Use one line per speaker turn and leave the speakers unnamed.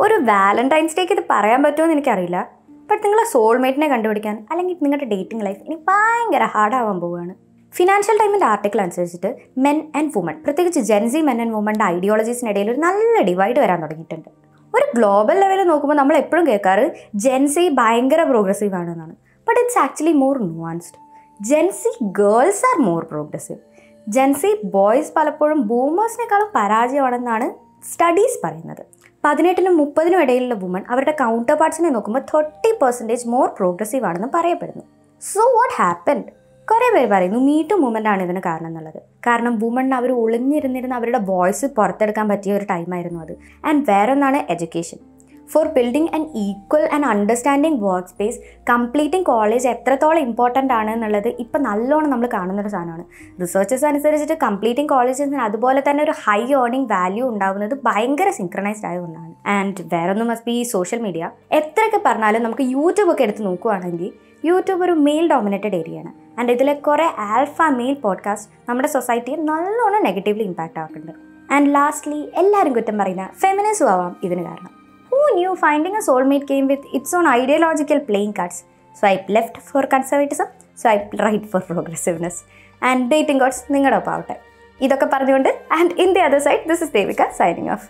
ഒരു വാലന്റൈൻസ് ഡേക്ക് ഇത് പറയാൻ പറ്റുമോ എന്ന് എനിക്കറിയില്ല. ബട്ട് നിങ്ങളെ സോൾമേറ്റിനെ കണ്ടുപിടിക്കാൻ അല്ലെങ്കിൽ നിങ്ങളുടെ ഡേറ്റിംഗ് ലൈഫ് ഇനി ഭയങ്കര ഹാർഡാവാൻ പോവുകയാണ്. ഫിനാൻഷ്യൽ ടൈമിൻ്റെ ആർട്ടിക്കിൾ അനുസരിച്ചിട്ട് മെൻ ആൻഡ് വുമൺ, പ്രത്യേകിച്ച് ജെൻസി മെൻ ആൻഡ് വുമണിൻ്റെ ഐഡിയോളജീസിനിടയിൽ ഒരു നല്ല ഡിവൈഡ് വരാൻ തുടങ്ങിയിട്ടുണ്ട്. ഒരു ഗ്ലോബൽ ലെവലിൽ നോക്കുമ്പോൾ നമ്മൾ എപ്പോഴും കേൾക്കാറ് ജെൻസി ഭയങ്കര പ്രോഗ്രസീവ് ആണെന്നാണ്. But it's actually more nuanced. Gen Z girls are more progressive. Gen Z boys പലപ്പോഴും ബൂമേഴ്സിനേക്കാളും പരാജയമാണെന്നാണ് സ്റ്റഡീസ് പറയുന്നത്. 18-നും 30-നും ഇടയിലുള്ള വുമൺ അവരുടെ കൗണ്ടർ പാർട്സിനെ നോക്കുമ്പോൾ 30% മോർ പ്രോഗ്രസീവ് ആണെന്ന് പറയപ്പെടുന്നു. So what happened? കുറേ പേര് പറയുന്നു മീറ്റു മൂവ്മെൻ്റ് ആണ് ഇതിന് കാരണം എന്നുള്ളത്. കാരണം വുമണിന് അവർ ഒളിഞ്ഞിരുന്നിരുന്ന് അവരുടെ വോയിസ് പുറത്തെടുക്കാൻ പറ്റിയ ഒരു ടൈമായിരുന്നു അത്. ആൻഡ് വേറൊന്നാണ് education. For building an equal and understanding work space, completing college എത്രത്തോളം ഇമ്പോർട്ടൻ്റ് ആണ് എന്നുള്ളത് ഇപ്പം നല്ലോണം നമ്മൾ കാണുന്നൊരു സാധനമാണ്. റിസർച്ചേഴ്സ് അനുസരിച്ചിട്ട് കംപ്ലീറ്റിംഗ് കോളേജസിന് അതുപോലെ തന്നെ ഒരു ഹൈ ഏർണിംഗ് വാല്യൂ ഉണ്ടാകുന്നത് ഭയങ്കര സിൻക്രണൈസ്ഡ് ആയ ഒന്നാണ്. ആൻഡ് വേറൊന്ന് മസ്റ്റ് ബി സോഷ്യൽ മീഡിയ. എത്രയൊക്കെ പറഞ്ഞാലും നമുക്ക് യൂട്യൂബൊക്കെ എടുത്ത് നോക്കുകയാണെങ്കിൽ യൂട്യൂബ് ഒരു മെയിൽ ഡോമിനേറ്റഡ് ഏരിയയാണ്. ആൻഡ് ഇതിലെ കുറേ ആൽഫ മെയിൽ പോഡ്കാസ്റ്റ് നമ്മുടെ സൊസൈറ്റിയെ നല്ലോണം നെഗറ്റീവ്ലി ഇമ്പാക്റ്റ് ആക്കുന്നുണ്ട്. ആൻഡ് ലാസ്റ്റ്ലി എല്ലാവരും കുറ്റം പറയുന്ന ഫെമിനിസം ആവാം ഇതിന് കാരണം. Who knew finding a soulmate came with its own ideological playing cards? Swipe left for conservatism, swipe right for progressiveness. And dating gods നിങ്ങളുടെ ഒപ്പം ആവട്ടെ. ഇതൊക്കെ പറഞ്ഞുകൊണ്ട് and in the other side, this is Devika signing off.